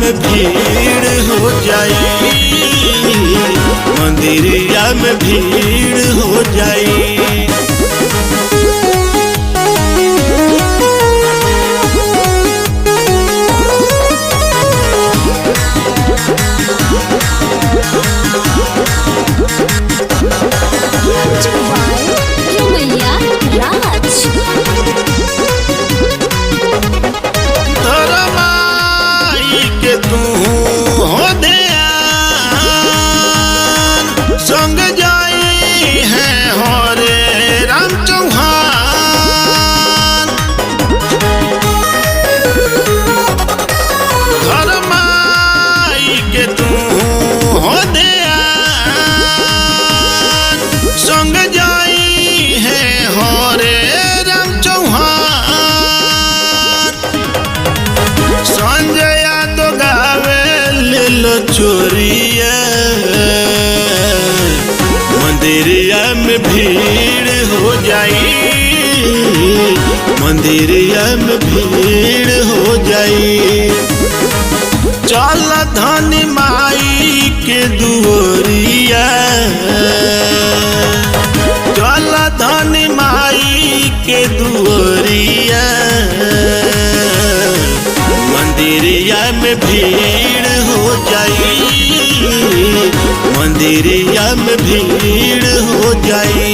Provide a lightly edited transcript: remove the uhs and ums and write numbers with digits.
में भीड़ हो जाई, मंदिरिया में भीड़ हो जाई। संग जाई है हरे राम चौहान, घर माई के तू हो दयान, संग जाई है हरे राम चौहान। संजय यादव गावे ले लो चोरिया, मंदिरिया में भीड़ हो जाई, मंदिरिया में भीड़ हो जाई। चल धनी माई के दुआरिया, चल धनी माई के दुआरिया, मंदिरिया में भीड़ हो जाई, मंदिरिया में भीड़ हो जाई।